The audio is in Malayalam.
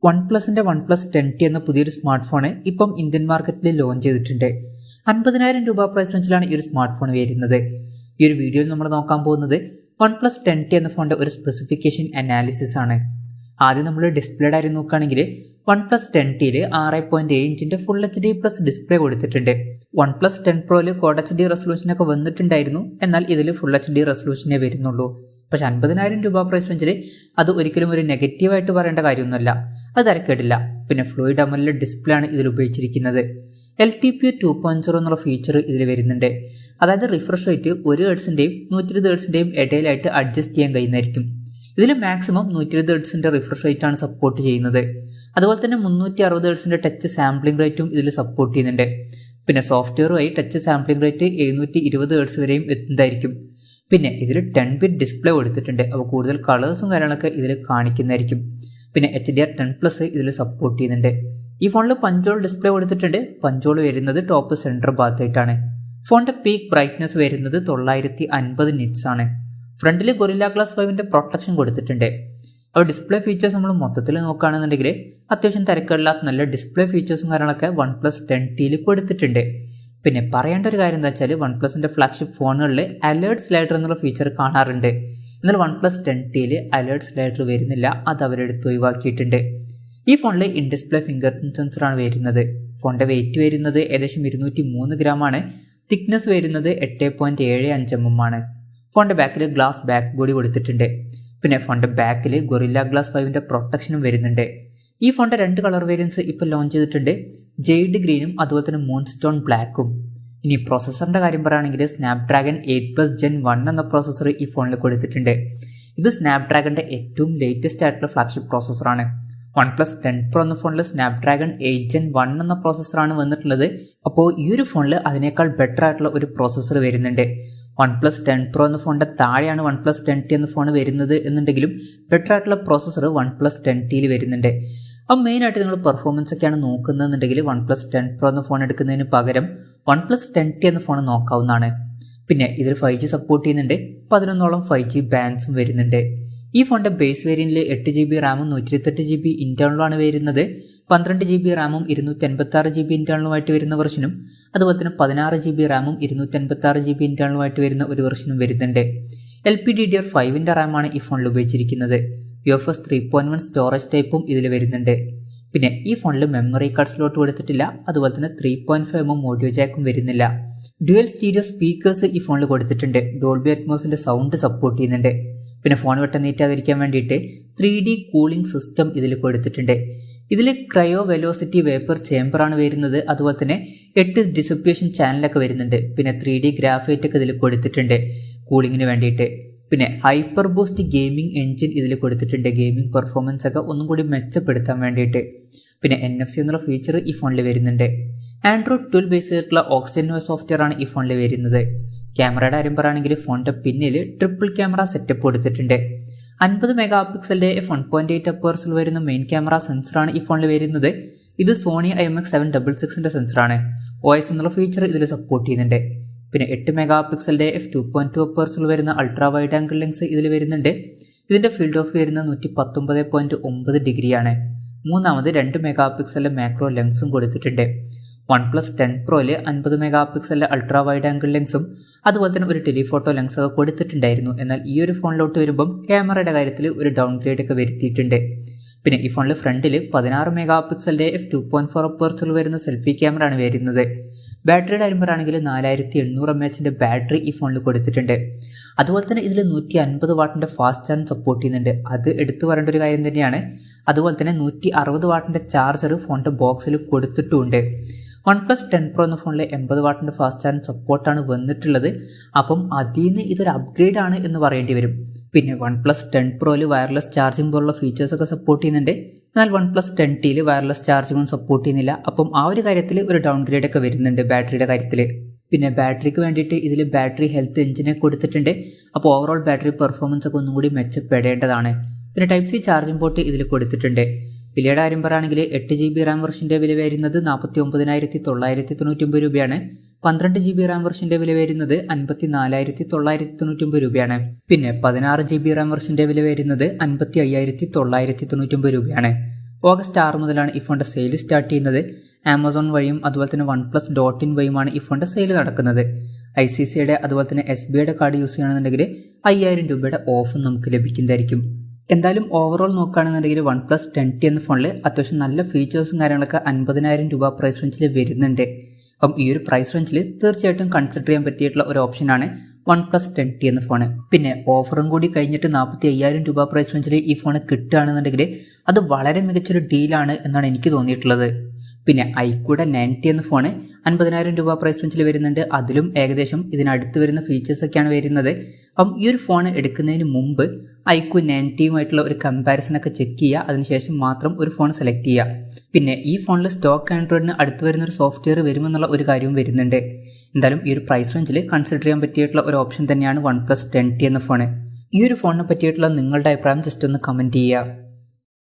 OnePlusന്റെ OnePlus 10t എന്ന പുതിയൊരു സ്മാർട്ട് ഫോൺ ഇപ്പം ഇന്ത്യൻ മാർക്കറ്റിൽ ലോഞ്ച് ചെയ്തിട്ടുണ്ട്. 50,000 രൂപ പ്രൈസ് റേഞ്ചിലാണ് ഈ ഒരു സ്മാർട്ട് ഫോൺ വരുന്നത്. ഈ ഒരു വീഡിയോയിൽ നമ്മൾ നോക്കാൻ പോകുന്നത് OnePlus 10t എന്ന ഫോണിന്റെ ഒരു സ്പെസിഫിക്കേഷൻ അനാലിസിസ് ആണ്. ആദ്യം നമ്മൾ ഡിസ്പ്ലേയുടെ കാര്യം നോക്കുകയാണെങ്കിൽ OnePlus 10tയിൽ 6.7 ഇഞ്ചിന്റെ ഫുൾ HD+ ഡിസ്പ്ലേ കൊടുത്തിട്ടുണ്ട്. OnePlus 10 Proയിൽ Quad HD റെസൊല്യൂഷനൊക്കെ വന്നിട്ടുണ്ടായിരുന്നു, എന്നാൽ ഇതിൽ ഫുൾ HD റെസൊല്യൂഷനേ വരുന്നുള്ളൂ. പക്ഷെ 50,000 രൂപ പ്രൈസ് റേഞ്ചിൽ അത് ഒരിക്കലും ഒരു നെഗറ്റീവായിട്ട് പറയേണ്ട കാര്യമൊന്നുമല്ല, അത് തരക്കേടില്ല. പിന്നെ ഫ്ലൂയിഡ് AMOLED ഡിസ്പ്ലേ ആണ് ഇതിൽ ഉപയോഗിച്ചിരിക്കുന്നത്. LTPO 2.0 എന്നുള്ള ഫീച്ചർ ഇതിൽ വരുന്നുണ്ട്. അതായത് റിഫ്രഷ് റേറ്റ് 1 ഹെർട്സിന്റെയും 120 ഹെർട്സിന്റെയും ഇടയിലായിട്ട് അഡ്ജസ്റ്റ് ചെയ്യാൻ കഴിയുന്നതായിരിക്കും. ഇതിൽ മാക്സിമം 120 ഹെർട്സിന്റെ റിഫ്രഷ് റേറ്റ് ആണ് സപ്പോർട്ട് ചെയ്യുന്നത്. അതുപോലെ തന്നെ 360 ഹെർട്സിന്റെ ടച്ച് സാമ്പിളിംഗ് റേറ്റും ഇതിൽ സപ്പോർട്ട് ചെയ്യുന്നുണ്ട്. പിന്നെ സോഫ്റ്റ്വെയറുമായി ടച്ച് സാമ്പിളിംഗ് റേറ്റ് 720 ഹെർട്സ് വരെയും എത്തുന്നതായിരിക്കും. പിന്നെ ഇതിൽ 10-bit ഡിസ്പ്ലേ കൊടുത്തിട്ടുണ്ട്. അപ്പോൾ കൂടുതൽ കളേഴ്സും കാര്യങ്ങളൊക്കെ ഇതിൽ കാണിക്കുന്നതായിരിക്കും. പിന്നെ HDR10+ ഇതിൽ സപ്പോർട്ട് ചെയ്യുന്നുണ്ട്. ഈ ഫോണിൽ പഞ്ചോൾ ഡിസ്പ്ലേ കൊടുത്തിട്ടുണ്ട്. പഞ്ചോൾ വരുന്നത് ടോപ്പ് സെൻറ്റർ ഭാഗത്തായിട്ടാണ്. ഫോണിന്റെ പീക്ക് ബ്രൈറ്റ്നസ് വരുന്നത് 950 നിറ്റ്സ് ആണ്. ഫ്രണ്ടിൽ ഗൊറില്ല ഗ്ലാസ് 5ന്റെ പ്രൊട്ടക്ഷൻ കൊടുത്തിട്ടുണ്ട്. അപ്പോൾ ഡിസ്പ്ലേ ഫീച്ചേഴ്സ് നമ്മൾ മൊത്തത്തിൽ നോക്കുകയാണെന്നുണ്ടെങ്കിൽ അത്യാവശ്യം തിരക്കുകളില്ലാത്ത നല്ല ഡിസ്പ്ലേ ഫീച്ചേഴ്സും കാര്യങ്ങളൊക്കെ OnePlus 10tയിൽ കൊടുത്തിട്ടുണ്ട്. പിന്നെ പറയേണ്ട ഒരു കാര്യം എന്താ വെച്ചാൽ OnePlusന്റെ ഫ്ലാഗ്ഷിപ്പ് ഫോണുകളിൽ അലേർട്ട് സ്ലൈഡർ എന്നുള്ള ഫീച്ചർ കാണാറുണ്ട്. എന്നാൽ OnePlus 10tയിൽ അലേർട്ട് സ്ലൈഡർ വരുന്നില്ല, അത് അവരെടുത്ത് ഒഴിവാക്കിയിട്ടുണ്ട്. ഈ ഫോണിൽ ഇൻ ഡിസ്പ്ലേ ഫിംഗർ പ്രിന്റ് സെൻസറാണ് വരുന്നത്. ഫോണിന്റെ വെയിറ്റ് വരുന്നത് ഏകദേശം 203 ഗ്രാമാണ്. തിക്നെസ് വരുന്നത് 8.75 mm ആണ്. ഫോണിന്റെ ബാക്കിൽ ഗ്ലാസ് ബാക്ക് ബോഡി കൊടുത്തിട്ടുണ്ട്. പിന്നെ ഫോണിന്റെ ബാക്കിൽ ഗൊറില്ല ഗ്ലാസ് 5ന്റെ പ്രൊട്ടക്ഷനും വരുന്നുണ്ട്. ഈ ഫോണിന്റെ 2 കളർ വേരിയൻസ് ഇപ്പോൾ ലോഞ്ച് ചെയ്തിട്ടുണ്ട്, ജെയ്ഡ് ഗ്രീനും അതുപോലെ തന്നെ മൂൺസ്റ്റോൺ ബ്ലാക്കും. ഇനി പ്രോസസ്സറിന്റെ കാര്യം പറയുകയാണെങ്കിൽ സ്നാപ്ഡ്രാഗൺ 8+ Gen 1 എന്ന പ്രോസസ്സർ ഈ ഫോണിൽ കൊടുത്തിട്ടുണ്ട്. ഇത് സ്നാപ്ഡ്രാഗന്റെ ഏറ്റവും ലേറ്റസ്റ്റ് ആയിട്ടുള്ള ഫ്ലാഗ്ഷിപ്പ് പ്രോസസ്സറാണ്. OnePlus 10 Pro എന്ന ഫോണിൽ സ്നാപ്ഡ്രാഗൺ 8 Gen 1 എന്ന പ്രോസസ്സറാണ് വന്നിട്ടുള്ളത്. അപ്പോൾ ഈ ഒരു ഫോണിൽ അതിനേക്കാൾ ബെറ്റർ ആയിട്ടുള്ള ഒരു പ്രോസസ്സർ വരുന്നുണ്ട്. OnePlus 10 Pro എന്ന ഫോണിന്റെ താഴെയാണ് OnePlus 10t എന്ന ഫോൺ വരുന്നത് എന്നുണ്ടെങ്കിലും ബെറ്റർ ആയിട്ടുള്ള പ്രോസസ്സർ OnePlus 10tയിൽ വരുന്നുണ്ട്. അപ്പോൾ മെയിനായിട്ട് നിങ്ങൾ പെർഫോമൻസ് ഒക്കെയാണ് നോക്കുന്നതെന്നുണ്ടെങ്കിൽ OnePlus 10 Pro എന്ന ഫോൺ എടുക്കുന്നതിന് പകരം OnePlus 10t എന്ന ഫോൺ നോക്കാവുന്നതാണ്. പിന്നെ ഇതിൽ 5G സപ്പോർട്ട് ചെയ്യുന്നുണ്ട്. 11ഓളം 5G ബാൻഡ്സും വരുന്നുണ്ട്. ഈ ഫോണിന്റെ ബേസ് വേരിയന്റിൽ 8GB റാമും 128GB ഇന്റേണലുമാണ് വരുന്നത്. 12GB റാമും 256GB ഇന്റേണലുമായിട്ട് വരുന്ന വെർഷനും അതുപോലെ തന്നെ 16GB റാമും 256GB ഇന്റേണലുമായിട്ട് വരുന്ന ഒരു വെർഷനും വരുന്നുണ്ട്. LPDDR5ന്റെ റാമാണ് ഈ ഫോണിൽ ഉപയോഗിച്ചിരിക്കുന്നത്. UFS 3.1 സ്റ്റോറേജ് ടൈപ്പും ഇതിൽ വരുന്നുണ്ട്. പിന്നെ ഈ ഫോണിൽ മെമ്മറി കാർഡ് സ്ലോട്ട് കൊടുത്തിട്ടില്ല. അതുപോലെ തന്നെ 3.5 mm ഓഡിയോ ജാക്കും വരുന്നില്ല. ഡ്യുവൽ സ്റ്റീരിയോ സ്പീക്കേഴ്സ് ഈ ഫോണിൽ കൊടുത്തിട്ടുണ്ട്. ഡോൾബി അറ്റ്മോസിന്റെ സൗണ്ട് സപ്പോർട്ട് ചെയ്യുന്നുണ്ട്. പിന്നെ ഫോൺ വെട്ടം നീറ്റാതിരിക്കാൻ വേണ്ടിയിട്ട് 3D കൂളിംഗ് സിസ്റ്റം ഇതിൽ കൊടുത്തിട്ടുണ്ട്. ഇതിൽ ക്രയോ വെലോസിറ്റി വേപ്പർ ചേമ്പറാണ് വരുന്നത്. അതുപോലെ തന്നെ 8 ഡിസിപ്പേഷൻ ചാനലൊക്കെ വരുന്നുണ്ട്. പിന്നെ 3D ഗ്രാഫൈറ്റ് ഒക്കെ ഇതിൽ കൊടുത്തിട്ടുണ്ട് കൂളിങ്ങിന് വേണ്ടിയിട്ട്. പിന്നെ ഹൈപ്പർ ബൂസ്റ്റ് ഗെയിമിംഗ് എഞ്ചിൻ ഇതിൽ കൊടുത്തിട്ടുണ്ട്, ഗെയിമിംഗ് പെർഫോമൻസ് ഒക്കെ ഒന്നും കൂടി മെച്ചപ്പെടുത്താൻ വേണ്ടിയിട്ട്. പിന്നെ NFC എന്നുള്ള ഫീച്ചർ ഈ ഫോണിൽ വരുന്നുണ്ട്. Android 12 ബേസ് ചെയ്തിട്ടുള്ള ഓക്സിജൻ സോഫ്റ്റ്വെയർ ആണ് ഈ ഫോണിൽ വരുന്നത്. ക്യാമറയുടെ കാര്യം പറയുകയാണെങ്കിൽ ഫോണിന്റെ പിന്നിൽ ട്രിപ്പിൾ ക്യാമറ സെറ്റപ്പ് കൊടുത്തിട്ടുണ്ട്. 50 മെഗാപിക്സലിന്റെ f1.8 അപ്പേഴ്സിൽ വരുന്ന മെയിൻ ക്യാമറ സെൻസറാണ് ഈ ഫോണിൽ വരുന്നത്. ഇത് സോണി IMX766ന്റെ സെൻസറാണ്. OS എന്നുള്ള ഫീച്ചർ ഇതിൽ സപ്പോർട്ട് ചെയ്യുന്നുണ്ട്. പിന്നെ 8 മെഗാപിക്സലിന്റെ f2.2 അപ്പേഴ്സിൽ വരുന്ന അൾട്രാ വൈഡ് ആംഗിൾ ലെൻസ് ഇതിൽ വരുന്നുണ്ട്. ഇതിന്റെ ഫീൽഡ് ഓഫ് വരുന്നത് 119.9 ഡിഗ്രിയാണ്. മൂന്നാമത് 2 മെഗാപിക്സലിന്റെ മാക്രോ ലെൻസും കൊടുത്തിട്ടുണ്ട്. OnePlus 10 Proയിൽ 50 മെഗാപിക്സലിന്റെ അൾട്രാ വൈഡ് ആംഗിൾ ലെൻസും അതുപോലെ തന്നെ ഒരു ടെലിഫോട്ടോ ലെൻസ് ഒക്കെ കൊടുത്തിട്ടുണ്ടായിരുന്നു. എന്നാൽ ഈ ഒരു ഫോണിലോട്ട് വരുമ്പം ക്യാമറയുടെ കാര്യത്തിൽ ഒരു ഡൗൺ ഗ്രേഡ് ഒക്കെ വരുത്തിയിട്ടുണ്ട്. പിന്നെ ഈ ഫോണിൽ ഫ്രണ്ടിൽ 16 മെഗാപിക്സലിന്റെ f2.4 അപ്പേഴ്സിൽ വരുന്ന സെൽഫി ക്യാമറ ആണ് വരുന്നത്. ബാറ്ററിയുടെ കാര്യം പറയുകയാണെങ്കിൽ 4800 mAhന്റെ ബാറ്ററി ഈ ഫോണിൽ കൊടുത്തിട്ടുണ്ട്. അതുപോലെ തന്നെ ഇതിൽ 150 വാട്ടിന്റെ ഫാസ്റ്റ് ചാർജ് സപ്പോർട്ട് ചെയ്യുന്നുണ്ട്. അത് എടുത്തു പറയേണ്ട ഒരു കാര്യം തന്നെയാണ്. അതുപോലെ തന്നെ 160 വാട്ടിന്റെ ചാർജർ ഫോണിന്റെ ബോക്സിൽ കൊടുത്തിട്ടുമുണ്ട്. OnePlus 10 Pro എന്ന ഫോണിൽ 80 വാട്ടിന്റെ ഫാസ്റ്റ് ചാർജ് സപ്പോർട്ടാണ് വന്നിട്ടുള്ളത്. അപ്പം അതിൽ നിന്ന് ഇതൊരു അപ്ഗ്രേഡ് ആണ് എന്ന് പറയേണ്ടി വരും. പിന്നെ OnePlus 10 Proയിൽ വയർലെസ് ചാർജിംഗ് പോലുള്ള ഫീച്ചേഴ്സ് ഒക്കെ സപ്പോർട്ട് ചെയ്യുന്നുണ്ട്. എന്നാൽ OnePlus 10tയിൽ വയർലെസ് ചാർജിങ്ങും സപ്പോർട്ട് ചെയ്യുന്നില്ല. അപ്പം ആ ഒരു കാര്യത്തിൽ ഒരു ഡൗൺ ഗ്രേഡ് ഒക്കെ വരുന്നുണ്ട് ബാറ്ററിയുടെ കാര്യത്തിൽ. പിന്നെ ബാറ്ററിക്ക് വേണ്ടിയിട്ട് ഇതിൽ ബാറ്ററി ഹെൽത്ത് എഞ്ചിനെ കൊടുത്തിട്ടുണ്ട്. അപ്പോൾ ഓവറോൾ ബാറ്ററി പെർഫോമൻസ് ഒക്കെ ഒന്നും കൂടി മെച്ചപ്പെടേണ്ടതാണ്. പിന്നെ Type-C ചാർജിംഗ് പോർട്ട് ഇതിൽ കൊടുത്തിട്ടുണ്ട്. വിലയുടെ കാര്യം പറയുകയാണെങ്കിൽ 8GB റാം വെർഷന്റെ വില വരുന്നത് 49,999 രൂപയാണ്. 12GB റാം വെർഷന്റെ വില വരുന്നത് 54,999 രൂപയാണ്. പിന്നെ 16GB റാം വെർഷന്റെ വില വരുന്നത് 55,999 രൂപയാണ്. ഓഗസ്റ്റ് 6 മുതലാണ് ഈ ഫോണിൻ്റെ സെയിൽ സ്റ്റാർട്ട് ചെയ്യുന്നത്. ആമസോൺ വഴിയും അതുപോലെ തന്നെ OnePlus .in വഴിയുമാണ് ഈ ഫോണിൻ്റെ സെയിൽ നടക്കുന്നത്. ICICIയുടെ അതുപോലെ തന്നെ SBIയുടെ കാർഡ് യൂസ് ചെയ്യുകയാണെന്നുണ്ടെങ്കിൽ 5000 രൂപയുടെ ഓഫ് നമുക്ക് ലഭിക്കുന്നതായിരിക്കും. എന്തായാലും ഓവറോൾ നോക്കുകയാണെന്നുണ്ടെങ്കിൽ OnePlus 10t എന്ന ഫോണിൽ അത്യാവശ്യം നല്ല ഫീച്ചേഴ്സും കാര്യങ്ങളൊക്കെ 50,000 രൂപ പ്രൈസ് റേഞ്ചിൽ വരുന്നുണ്ട്. അപ്പം ഈ ഒരു പ്രൈസ് റേഞ്ചിൽ തീർച്ചയായിട്ടും കൺസിഡർ ചെയ്യാൻ പറ്റിയിട്ടുള്ള ഒരു ഓപ്ഷനാണ് OnePlus 10t എന്ന ഫോണ്. പിന്നെ ഓഫറും കൂടി കഴിഞ്ഞിട്ട് 45,000 രൂപ പ്രൈസ് റേഞ്ചിൽ ഈ ഫോൺ കിട്ടുകയാണെന്നുണ്ടെങ്കിൽ അത് വളരെ മികച്ചൊരു ഡീലാണ് എന്നാണ് എനിക്ക് തോന്നിയിട്ടുള്ളത്. പിന്നെ iQOOയുടെ 9t എന്ന ഫോണ് 50,000 രൂപ പ്രൈസ് റേഞ്ചിൽ വരുന്നുണ്ട്. അതിലും ഏകദേശം ഇതിനടുത്ത് വരുന്ന ഫീച്ചേഴ്സൊക്കെയാണ് വരുന്നത്. അപ്പം ഈ ഒരു ഫോൺ എടുക്കുന്നതിന് മുമ്പ് iQOO 9tയുമായിട്ടുള്ള ഒരു കമ്പാരിസണൊക്കെ ചെക്ക് ചെയ്യുക. അതിനുശേഷം മാത്രം ഒരു ഫോൺ സെലക്ട് ചെയ്യുക. പിന്നെ ഈ ഫോണിൽ സ്റ്റോക്ക് ആൻഡ്രോയിഡിന് അടുത്ത് വരുന്നൊരു സോഫ്റ്റ്വെയർ വരുമെന്നുള്ള ഒരു കാര്യവും വരുന്നുണ്ട്. എന്തായാലും ഈ ഒരു പ്രൈസ് റേഞ്ചിൽ കൺസിഡർ ചെയ്യാൻ പറ്റിയിട്ടുള്ള ഒരു ഓപ്ഷൻ തന്നെയാണ് OnePlus 10t എന്ന ഫോണ്. ഈ ഒരു ഫോണിനെ പറ്റിയിട്ടുള്ള നിങ്ങളുടെ അഭിപ്രായം ജസ്റ്റ് ഒന്ന് കമൻറ്റ് ചെയ്യുക.